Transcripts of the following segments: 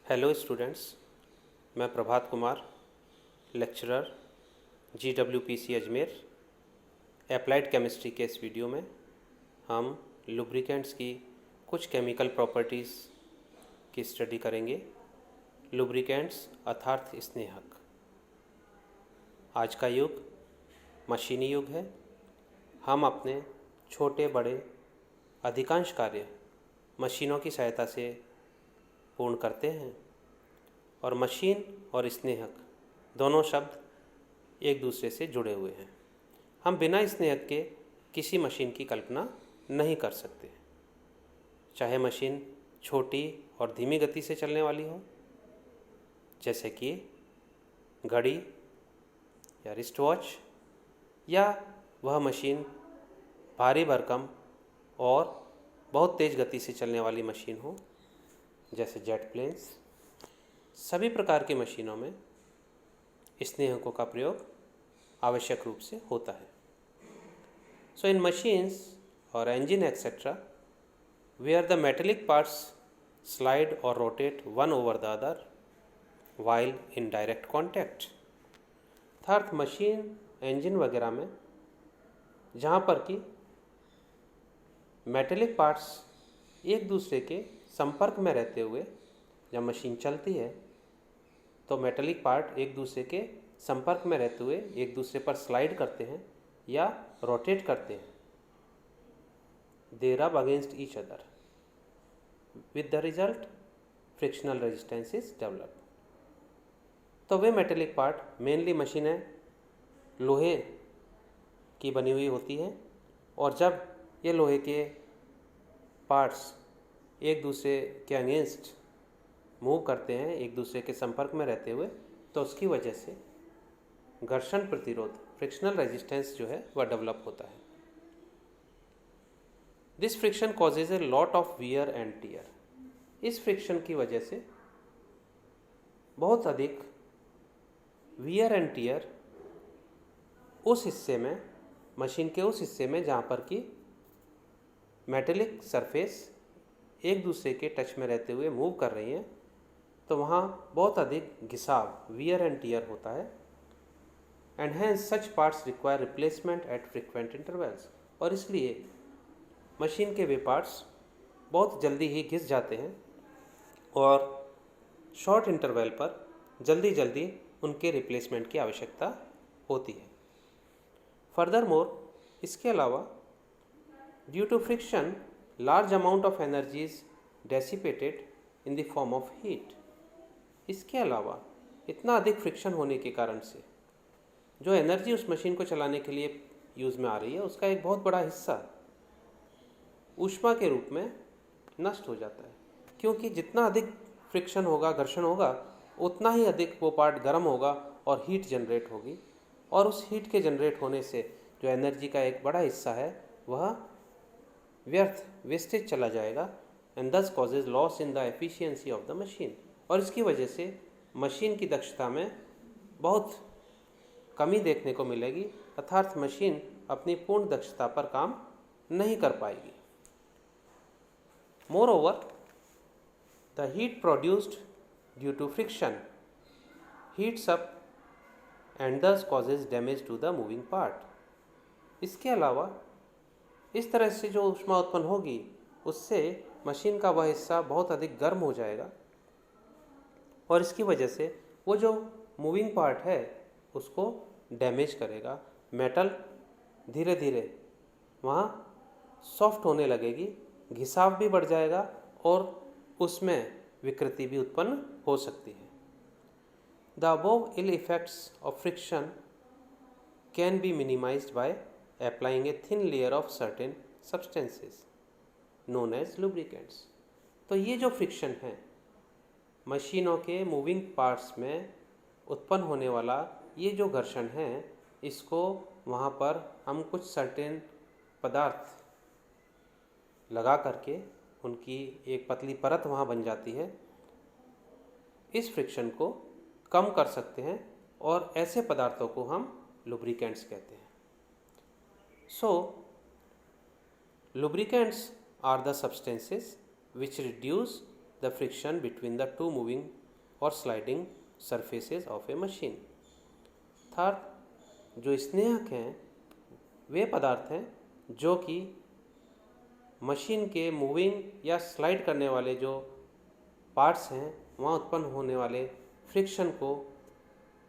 Hello students, मैं Prabhat Kumar, lecturer GWPC Ajmer. Applied chemistry के इस वीडियो में हम लुब्रिकेंट्स की कुछ केमिकल प्रॉपर्टीज़ की स्टडी करेंगे। लुब्रिकेंट्स अर्थात स्नेहक। आज का युग मशीनी युग है। हम अपने छोटे बड़े अधिकांश कार्य मशीनों की सहायता से पूर्ण करते हैं और मशीन और स्नेहक दोनों शब्द एक दूसरे से जुड़े हुए हैं। हम बिना स्नेहक के किसी मशीन की कल्पना नहीं कर सकते, चाहे मशीन छोटी और धीमी गति से चलने वाली हो, जैसे कि घड़ी या रिस्ट वॉच, या वह मशीन भारी भरकम और बहुत तेज़ गति से चलने वाली मशीन हो, जैसे जेट प्लेन्स। सभी प्रकार की मशीनों में स्नेहकों का प्रयोग आवश्यक रूप से होता है। सो इन मशीन्स और engine etc., where the metallic parts slide or rotate one over the other while in direct contact। अर्थात मशीन इंजन वगैरह में जहाँ पर कि मेटेलिक पार्ट्स एक दूसरे के संपर्क में रहते हुए जब मशीन चलती है तो मेटेलिक पार्ट एक दूसरे के संपर्क में रहते हुए एक दूसरे पर स्लाइड करते हैं या रोटेट करते हैं। दे रब against each other with the result frictional resistance is develop. तो वे मेटेलिक पार्ट मेनली मशीनें लोहे की बनी हुई होती हैं और जब ये लोहे के पार्ट्स एक दूसरे के अगेंस्ट मूव करते हैं, एक दूसरे के संपर्क में रहते हुए, तो उसकी वजह से घर्षण प्रतिरोध फ्रिक्शनल रेजिस्टेंस जो है वह डेवलप होता है। This friction causes a lot of wear and tear. इस फ्रिक्शन की वजह से बहुत अधिक वियर एंड टियर उस हिस्से में, मशीन के उस हिस्से में जहाँ पर कि मेटेलिक सरफेस एक दूसरे के टच में रहते हुए मूव कर रही हैं, तो वहाँ बहुत अधिक घिसाव वियर एंड टियर होता है। And hence such parts require replacement at frequent intervals. और इसलिए मशीन के वे पार्ट्स बहुत जल्दी ही घिस जाते हैं और शॉर्ट इंटरवल पर जल्दी जल्दी उनके रिप्लेसमेंट की आवश्यकता होती है। फर्दर मोर, इसके अलावा due to friction large amount of energy is dissipated in the form of heat. इसके अलावा इतना अधिक फ्रिक्शन होने के कारण से जो एनर्जी उस मशीन को चलाने के लिए यूज़ में आ रही है, उसका एक बहुत बड़ा हिस्सा ऊष्मा के रूप में नष्ट हो जाता है। क्योंकि जितना अधिक फ्रिक्शन होगा, घर्षण होगा, उतना ही अधिक वो पार्ट गर्म होगा और हीट जनरेट होगी, और उस हीट के जनरेट होने से जो एनर्जी का एक बड़ा हिस्सा है वह व्यर्थ वेस्टेज चला जाएगा and this causes loss in the efficiency of the machine. और इसकी वजह से मशीन की दक्षता में बहुत कमी देखने को मिलेगी, अर्थात मशीन अपनी पूर्ण दक्षता पर काम नहीं कर पाएगी। Moreover, the heat produced due to friction heats up and this causes damage to the moving part. इसके अलावा इस तरह से जो ऊष्मा उत्पन्न होगी उससे मशीन का वह हिस्सा बहुत अधिक गर्म हो जाएगा और इसकी वजह से वो जो मूविंग पार्ट है उसको डैमेज करेगा। मेटल धीरे धीरे वहाँ सॉफ्ट होने लगेगी, घिसाव भी बढ़ जाएगा और उसमें विकृति भी उत्पन्न हो सकती है। The above ill effects of friction can be minimised by applying a thin layer of certain substances known as lubricants। तो ये जो फ्रिक्शन है मशीनों के मूविंग पार्ट्स में उत्पन्न होने वाला ये जो घर्षण है, इसको वहाँ पर हम कुछ सर्टेन पदार्थ लगा करके उनकी एक पतली परत वहाँ बन जाती है, इस फ्रिक्शन को कम कर सकते हैं और ऐसे पदार्थों को हम लुब्रिकेंट्स कहते हैं। So, lubricants are the substances which reduce the friction between the two moving और sliding surfaces of a machine. अर्थात जो स्नेहक हैं वे पदार्थ हैं जो कि मशीन के मूविंग या स्लाइड करने वाले जो पार्ट्स हैं वहाँ उत्पन्न होने वाले फ्रिक्शन को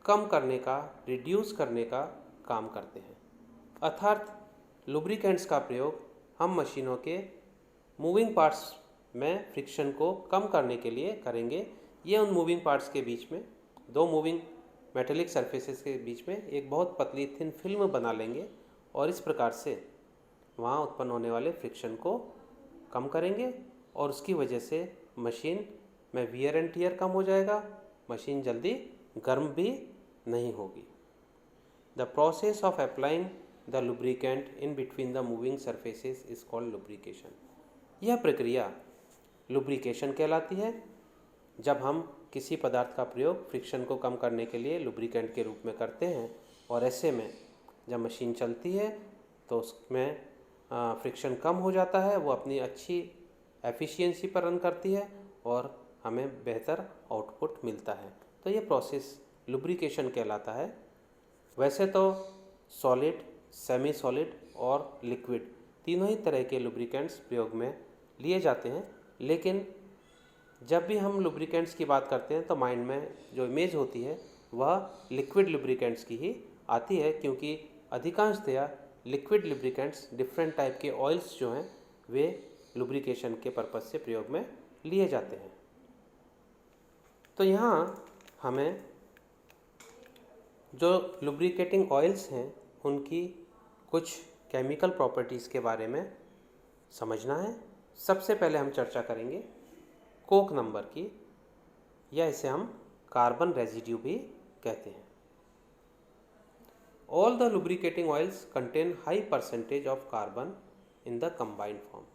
कम करने का, रिड्यूस करने का काम करते हैं। अर्थात लुब्रिकेंट्स का प्रयोग हम मशीनों के मूविंग पार्ट्स में फ्रिक्शन को कम करने के लिए करेंगे। ये उन मूविंग पार्ट्स के बीच में, दो मूविंग मेटेलिक सरफेसेस के बीच में एक बहुत पतली थिन फिल्म बना लेंगे और इस प्रकार से वहाँ उत्पन्न होने वाले फ्रिक्शन को कम करेंगे और उसकी वजह से मशीन में वियर एंड टियर कम हो जाएगा, मशीन जल्दी गर्म भी नहीं होगी। The process of applying the lubricant in between the moving surfaces is called lubrication. यह प्रक्रिया लुब्रिकेशन कहलाती है जब हम किसी पदार्थ का प्रयोग फ्रिक्शन को कम करने के लिए लुब्रिकेंट के रूप में करते हैं और ऐसे में जब मशीन चलती है तो उसमें फ्रिक्शन कम हो जाता है, वो अपनी अच्छी एफिशिएंसी पर रन करती है और हमें बेहतर आउटपुट मिलता है। तो ये प्रोसेस लुब्रिकेशन कहलाता है। वैसे तो सॉलिड, सेमी सॉलिड और लिक्विड तीनों ही तरह के लुब्रिकेंट्स प्रयोग में लिए जाते हैं, लेकिन जब भी हम लुब्रिकेंट्स की बात करते हैं तो माइंड में जो इमेज होती है वह लिक्विड लुब्रिकेंट्स की ही आती है, क्योंकि अधिकांशतया लिक्विड लुब्रिकेंट्स डिफरेंट टाइप के ऑयल्स जो हैं वे लुब्रिकेशन के पर्पज से प्रयोग में लिए जाते हैं। तो यहाँ हमें जो लुब्रिकेटिंग ऑयल्स हैं उनकी कुछ केमिकल प्रॉपर्टीज़ के बारे में समझना है। सबसे पहले हम चर्चा करेंगे कोक नंबर की, या इसे हम कार्बन रेजिड्यू भी कहते हैं। All the lubricating oils contain high percentage of carbon in the combined form.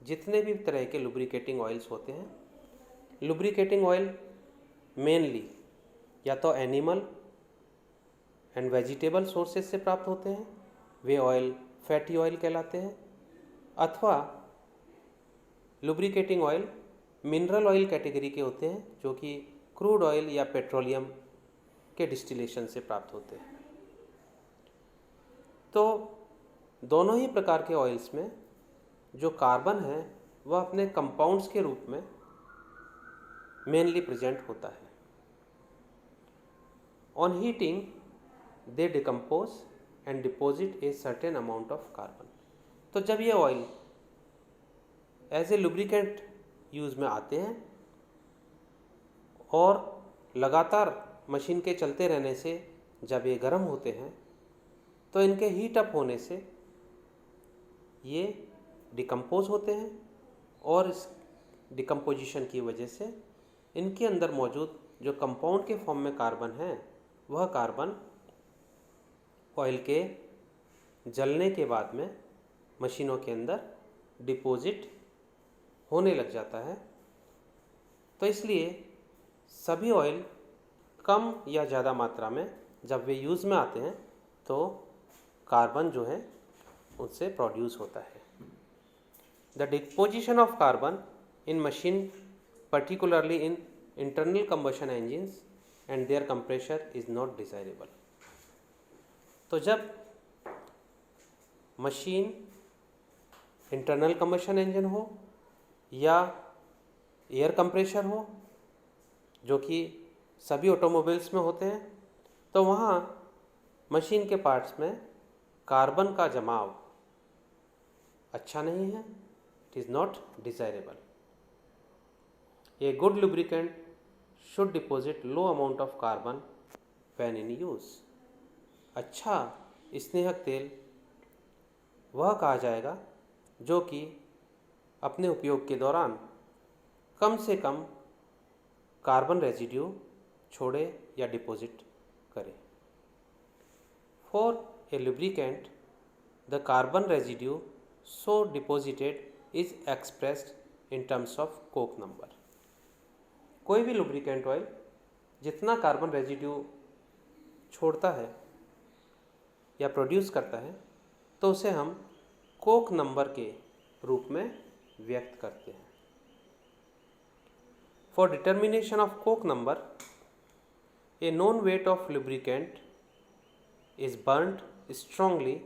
जितने भी तरह के लुब्रिकेटिंग ऑयल्स होते हैं, लुब्रिकेटिंग ऑयल मेनली या तो एनिमल एंड वेजिटेबल सोर्सेज से प्राप्त होते हैं, वे ऑयल फैटी ऑयल कहलाते हैं, अथवा lubricating oil mineral oil category के होते हैं जो कि क्रूड ऑयल या पेट्रोलियम के डिस्टिलेशन से प्राप्त होते हैं। तो दोनों ही प्रकार के ऑयल्स में जो कार्बन है वह अपने कंपाउंड्स के रूप में मेनली प्रेजेंट होता है। On heating they decompose and deposit a certain amount of carbon. तो जब ये oil as a lubricant use में आते हैं और लगातार मशीन के चलते रहने से जब ये गर्म होते हैं तो इनके हीट अप होने से ये डिकम्पोज होते हैं और इस डिकम्पोजिशन की वजह से इनके अंदर मौजूद जो कंपाउंड के फॉर्म में कार्बन है वह कार्बन ऑयल के जलने के बाद में मशीनों के अंदर डिपॉजिट होने लग जाता है। तो इसलिए सभी ऑयल कम या ज़्यादा मात्रा में जब वे यूज़ में आते हैं तो कार्बन जो है उससे प्रोड्यूस होता है। The deposition of carbon in machine particularly in internal combustion engines and their compressor is not desirable। तो जब मशीन इंटरनल कंबशन इंजन हो या एयर कंप्रेशर हो, जो कि सभी ऑटोमोबाइल्स में होते हैं, तो वहाँ मशीन के पार्ट्स में कार्बन का जमाव अच्छा नहीं है, it is not desirable. A good lubricant should deposit low amount of carbon when in use। अच्छा स्नेहक तेल वह कहा जाएगा जो कि अपने उपयोग के दौरान कम से कम कार्बन रेजिड्यू छोड़े या डिपॉजिट करे। For a lubricant the carbon residue so deposited is expressed in terms of Coke number. कोई भी लुब्रिकेंट ऑयल जितना कार्बन रेजिड्यू छोड़ता है या प्रोड्यूस करता है तो उसे हम कोक नंबर के रूप में व्यक्त करते हैं। For determination of Koch number, a known weight of lubricant is burnt strongly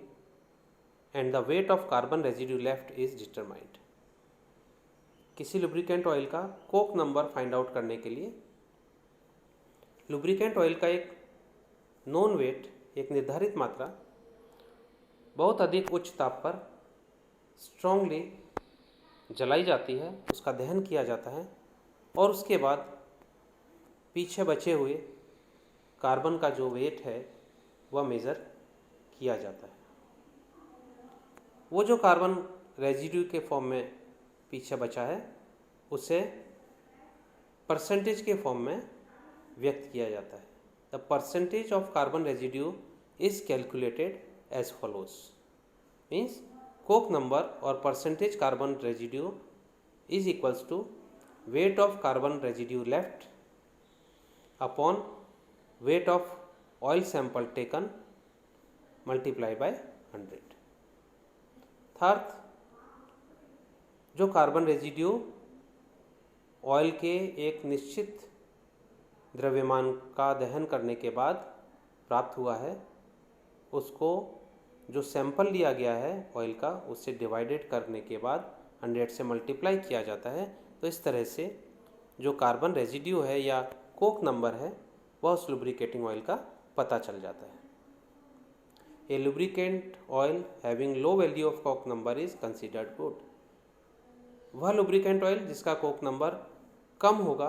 and the weight of carbon residue left is determined. किसी लुब्रिकेंट ऑयल का कोक नंबर फाइंड आउट करने के लिए लुब्रिकेंट ऑयल का एक नोन वेट, एक निर्धारित मात्रा बहुत अधिक उच्च ताप पर स्ट्रांगली जलाई जाती है, उसका दहन किया जाता है और उसके बाद पीछे बचे हुए कार्बन का जो वेट है वह मेज़र किया जाता है। वो जो कार्बन रेजिड्यू के फॉर्म में पीछे बचा है उसे परसेंटेज के फॉर्म में व्यक्त किया जाता है। The percentage of carbon residue is calculated as follows, means coke number और percentage carbon residue is equals to weight of carbon residue left upon weight of oil sample taken multiplied by 100। अर्थात जो carbon residue oil के एक निश्चित द्रव्यमान का दहन करने के बाद प्राप्त हुआ है, उसको जो सैंपल लिया गया है ऑयल का उससे डिवाइडेड करने के बाद 100 से मल्टीप्लाई किया जाता है। तो इस तरह से जो कार्बन रेजिड्यू है या कोक नंबर है वह उस लुब्रिकेटिंग ऑयल का पता चल जाता है। A lubricant oil having low value of coke number is considered good. वह लुब्रिकेंट ऑयल जिसका कोक नंबर कम होगा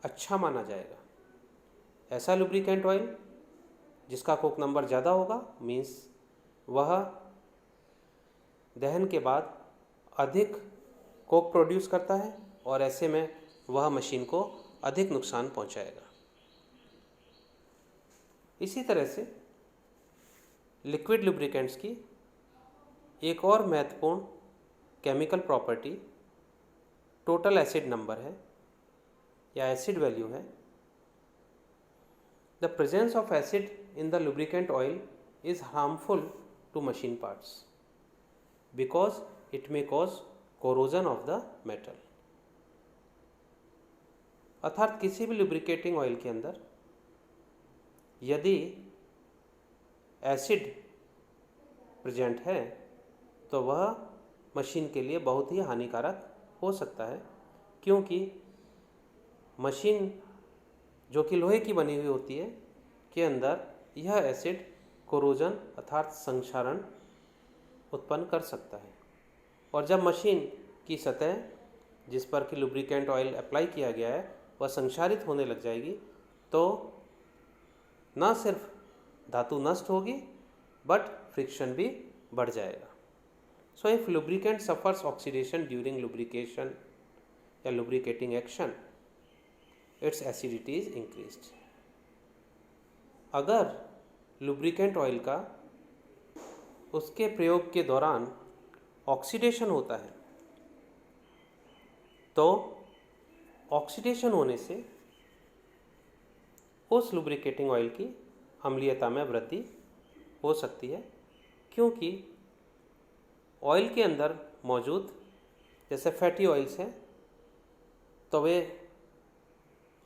अच्छा माना जाएगा। ऐसा लुब्रिकेंट ऑयल जिसका कोक नंबर ज़्यादा होगा मीन्स वह दहन के बाद अधिक कोक प्रोड्यूस करता है और ऐसे में वह मशीन को अधिक नुकसान पहुंचाएगा। इसी तरह से लिक्विड लुब्रिकेंट्स की एक और महत्वपूर्ण chemical property total acid number है या एसिड वैल्यू है। The presence of acid in the lubricant oil is harmful to machine parts because it may cause corrosion of the metal. अर्थात किसी भी लुब्रिकेटिंग ऑयल के अंदर यदि एसिड प्रेजेंट है तो वह मशीन के लिए बहुत ही हानिकारक हो सकता है, क्योंकि मशीन जो कि लोहे की बनी हुई होती है के अंदर यह एसिड कोरोजन अर्थात संक्षारण उत्पन्न कर सकता है। और जब मशीन की सतह जिस पर कि लुब्रिकेंट ऑयल अप्लाई किया गया है वह संक्षारित होने लग जाएगी तो न सिर्फ धातु नष्ट होगी बट फ्रिक्शन भी बढ़ जाएगा। So if lubricant suffers oxidation during lubrication या lubricating action its acidity is increased. अगर लुब्रिकेंट ऑयल का उसके प्रयोग के दौरान ऑक्सीडेशन होता है तो ऑक्सीडेशन होने से उस लुब्रिकेटिंग ऑयल की अम्लीयता में वृद्धि हो सकती है, क्योंकि ऑयल के अंदर मौजूद जैसे फैटी ऑयल्स हैं तो वे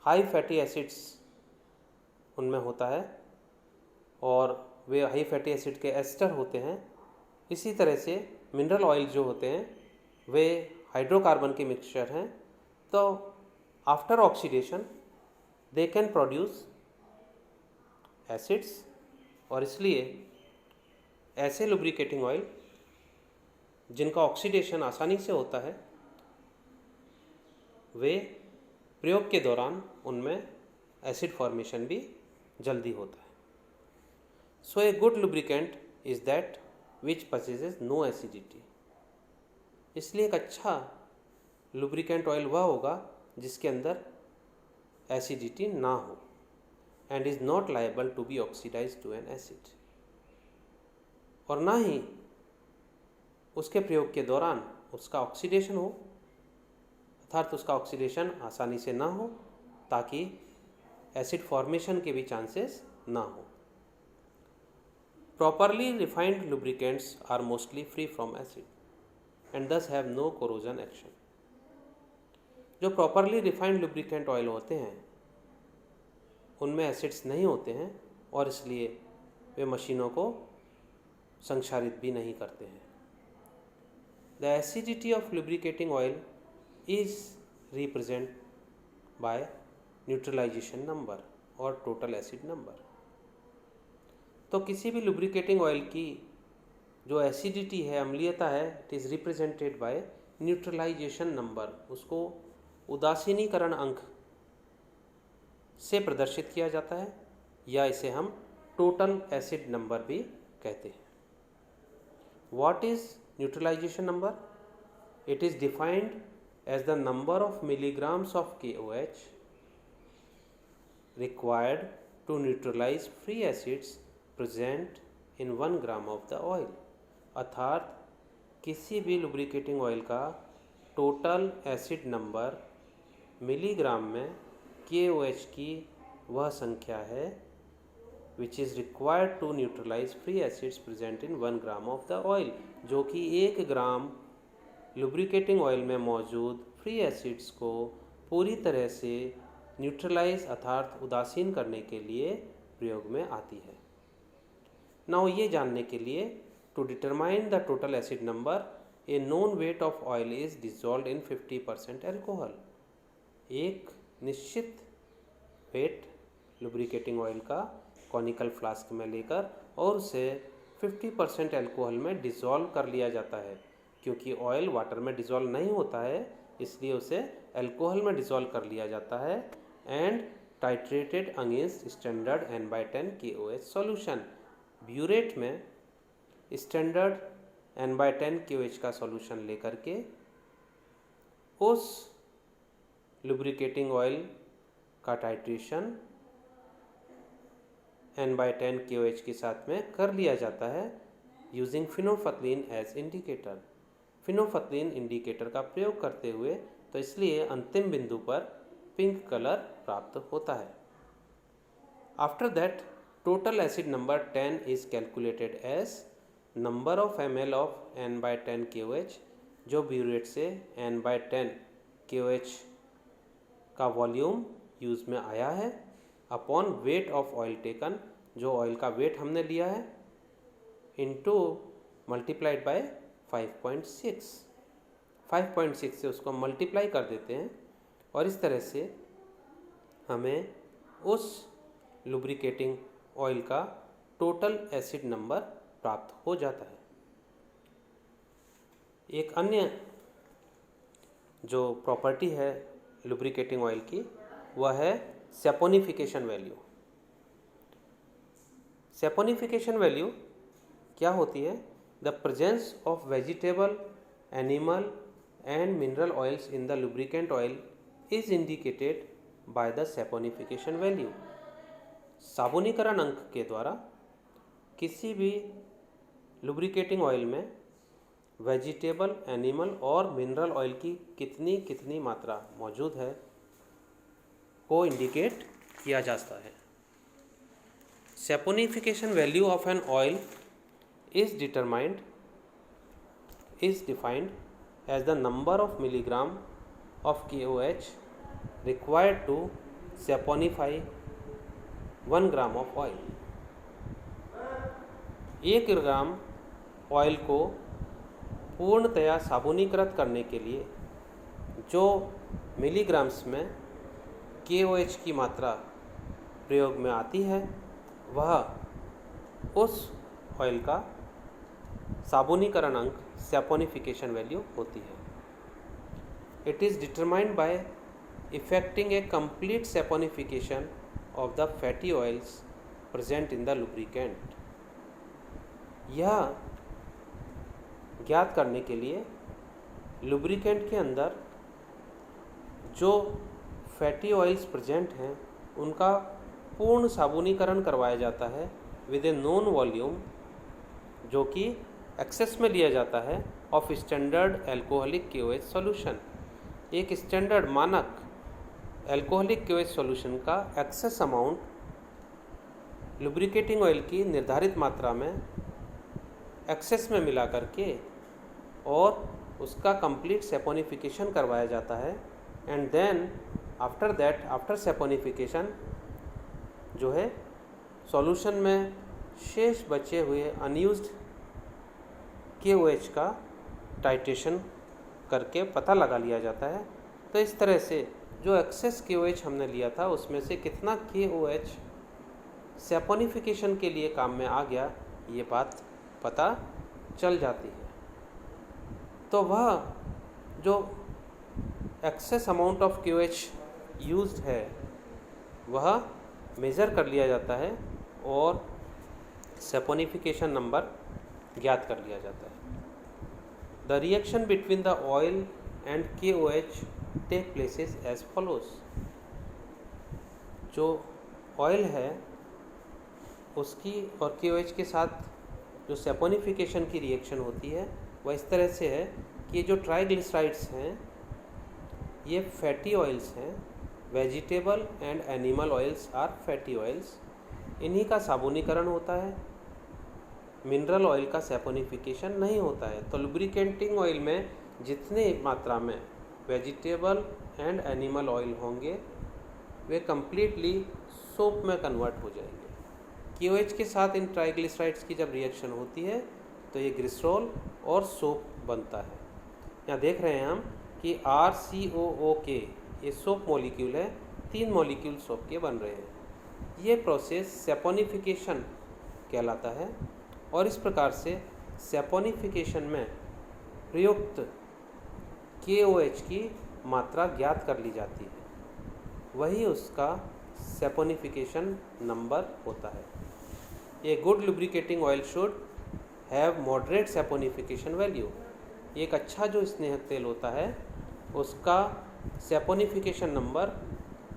हाई फैटी एसिड्स उनमें होता है और वे हाई फैटी एसिड के एस्टर होते हैं। इसी तरह से मिनरल ऑयल जो होते हैं वे हाइड्रोकार्बन के मिक्सचर हैं, तो after oxidation they can produce acids और इसलिए ऐसे लुब्रिकेटिंग ऑयल जिनका ऑक्सीडेशन आसानी से होता है वे प्रयोग के दौरान उनमें एसिड फॉर्मेशन भी जल्दी होता है। So a good lubricant is that which possesses no acidity. इसलिए एक अच्छा लुब्रिकेंट ऑयल वह होगा जिसके अंदर एसिडिटी ना हो and is not liable to be oxidise to an acid, और ना ही उसके प्रयोग के दौरान उसका ऑक्सीडेशन हो अर्थात उसका ऑक्सीडेशन आसानी से ना हो ताकि एसिड फॉर्मेशन के भी चांसेस ना हो। Properly refined lubricants are mostly free from acid and thus have no corrosion action. जो प्रॉपरली रिफाइंड लुब्रिकेंट ऑयल होते हैं उनमें एसिड्स नहीं होते हैं और इसलिए वे मशीनों को संक्षारित भी नहीं करते हैं। The acidity of lubricating oil is represent by neutralisation number और टोटल एसिड नंबर। तो किसी भी लुब्रिकेटिंग ऑयल की जो एसिडिटी है, अम्लीयता है, it is represented by neutralisation number. उसको उदासीनीकरण अंक से प्रदर्शित किया जाता है या इसे हम टोटल एसिड नंबर भी कहते हैं। What is neutralisation number? It is defined as the number of milligrams of KOH required to neutralize free acids present in 1 gram of the oil। अर्थात किसी भी लुब्रिकेटिंग ऑयल का टोटल एसिड नंबर मिलीग्राम में KOH की वह संख्या है which is required to neutralise free acids present in 1 gram of the oil, जो कि 1 ग्राम लुब्रिकेटिंग ऑयल में मौजूद फ्री एसिड्स को पूरी तरह से न्यूट्रलाइज अर्थात उदासीन करने के लिए प्रयोग में आती है। नाउ ये जानने के लिए to determine the total acid number a known weight of oil is dissolved in 50% alcohol. एक निश्चित वेट लुब्रिकेटिंग ऑयल का कॉनिकल फ्लास्क में लेकर और उसे 50% एल्कोहल में डिज़ोल्व कर लिया जाता है। क्योंकि ऑयल वाटर में डिज़ोल्व नहीं होता है इसलिए उसे एल्कोहल में डिज़ोल्व कर लिया जाता है and titrated against standard N/10 KOH solution. Burette में स्टैंडर्ड N/10 KOH का सॉल्यूशन लेकर के उस लुब्रिकेटिंग ऑयल का टाइट्रेशन N/10 KOH के साथ में कर लिया जाता है using phenolphthalein as indicator. Phenolphthalein indicator का प्रयोग करते हुए, तो इसलिए अंतिम बिंदु पर पिंक कलर प्राप्त होता है। After that total acid number 10 is calculated as number of ml of N/10 KOH, जो ब्यूरेट से N/10 KOH का वॉल्यूम यूज में आया है, upon weight of oil taken, जो ऑयल का वेट हमने लिया है, इनटू मल्टीप्लाइड बाय 5.6। 5.6 से उसको मल्टीप्लाई कर देते हैं और इस तरह से हमें उस लुब्रिकेटिंग ऑयल का टोटल एसिड नंबर प्राप्त हो जाता है। एक अन्य जो प्रॉपर्टी है लुब्रिकेटिंग ऑयल की वह है सैपोनिफिकेशन वैल्यू। सैपोनिफिकेशन वैल्यू क्या होती है? The presence of vegetable, animal and mineral oils in the lubricant oil is indicated by the saponification value. साबुनीकरण अंक के द्वारा किसी भी लुब्रिकेटिंग ऑयल में वेजिटेबल, एनिमल और मिनरल ऑयल की कितनी मात्रा मौजूद है को इंडिकेट किया जाता है। Saponification value of an oil is defined as the number of milligram of KOH required to saponify 1 gram of oil. 1 gram oil को पूर्णतया साबुनीकृत करने के लिए जो मिलीग्राम्स में KOH की मात्रा प्रयोग में आती है वह उस ऑयल का साबुनीकरण अंक सैपोनिफिकेशन वैल्यू होती है। It is determined by effecting a complete saponification of the fatty oils present in the lubricant. यह ज्ञात करने के लिए लुब्रिकेंट के अंदर जो फैटी ऑयल्स प्रेजेंट हैं उनका पूर्ण साबुनीकरण करवाया जाता है विद ए नोन वॉल्यूम, जो कि एक्सेस में लिया जाता है of standard alcoholic KOH solution. एक स्टैंडर्ड मानक एल्कोहलिक KOH सॉल्यूशन का एक्सेस अमाउंट लुब्रिकेटिंग ऑयल की निर्धारित मात्रा में एक्सेस में मिला करके और उसका कंप्लीट सैपोनिफिकेशन करवाया जाता है and then after that, after saponification जो है सॉल्यूशन में शेष बचे हुए अनयूज्ड KOH का टाइट्रेशन करके पता लगा लिया जाता है। तो इस तरह से जो एक्सेस KOH हमने लिया था उसमें से कितना KOH सैपोनिफिकेशन के लिए काम में आ गया, ये बात पता चल जाती है। तो वह जो excess amount of KOH used है वह मेज़र कर लिया जाता है और सैपोनिफिकेशन नंबर ज्ञात कर लिया जाता है। The reaction between the oil and KOH take places as follows. जो ऑयल है उसकी और KOH के साथ जो सैपोनिफिकेशन की रिएक्शन होती है वह इस तरह से है कि ये जो ट्राइग्लिसराइड्स हैं ये फैटी ऑयल्स हैं। Vegetable and animal oils are fatty oils. इन्हीं का साबुनीकरण होता है, मिनरल ऑयल का सैपोनिफिकेशन नहीं होता है। तो लुब्रिकेटिंग ऑयल में जितने मात्रा में वेजिटेबल एंड एनिमल ऑयल होंगे वे कंप्लीटली सोप में कन्वर्ट हो जाएंगे। KOH के साथ इन ट्राइग्लिसराइड्स की जब रिएक्शन होती है तो ये ग्लिसरॉल और सोप बनता है। यहाँ देख रहे हैं हम कि RCOOK ये सोप मॉलिक्यूल है, 3 मॉलिक्यूल सोप के बन रहे हैं। ये प्रोसेस सैपोनिफिकेशन कहलाता है और इस प्रकार से सैपोनिफिकेशन में प्रयुक्त KOH की मात्रा ज्ञात कर ली जाती है, वही उसका सैपोनिफिकेशन नंबर होता है। A good lubricating oil should have moderate saponification value. एक अच्छा जो स्नेहक तेल होता है उसका सैपोनिफिकेशन नंबर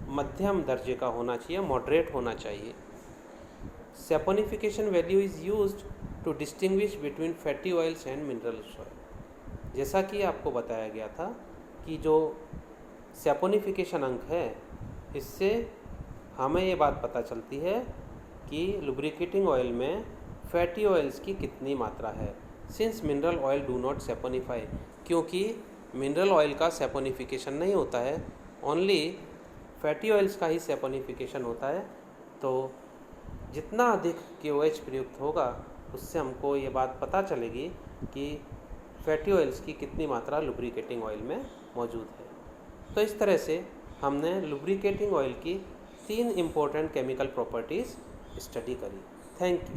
मध्यम दर्जे का होना चाहिए, मॉडरेट होना चाहिए। Saponification value is used to distinguish between fatty oils and mineral oil. जैसा कि आपको बताया गया था कि जो सैपोनिफिकेशन अंक है इससे हमें ये बात पता चलती है कि लुब्रिकेटिंग ऑयल में फैटी ऑयल्स की कितनी मात्रा है। Since mineral oil do not saponify, क्योंकि मिनरल ऑयल का सैपोनिफिकेशन नहीं होता है, ओनली फैटी ऑयल्स का ही सैपोनिफिकेशन होता है। तो जितना अधिक KOH प्रयुक्त होगा उससे हमको ये बात पता चलेगी कि फैटी ऑयल्स की कितनी मात्रा लुब्रिकेटिंग ऑयल में मौजूद है। तो इस तरह से हमने लुब्रिकेटिंग ऑयल की 3 इम्पोर्टेंट केमिकल प्रॉपर्टीज़ स्टडी करी। Thank you.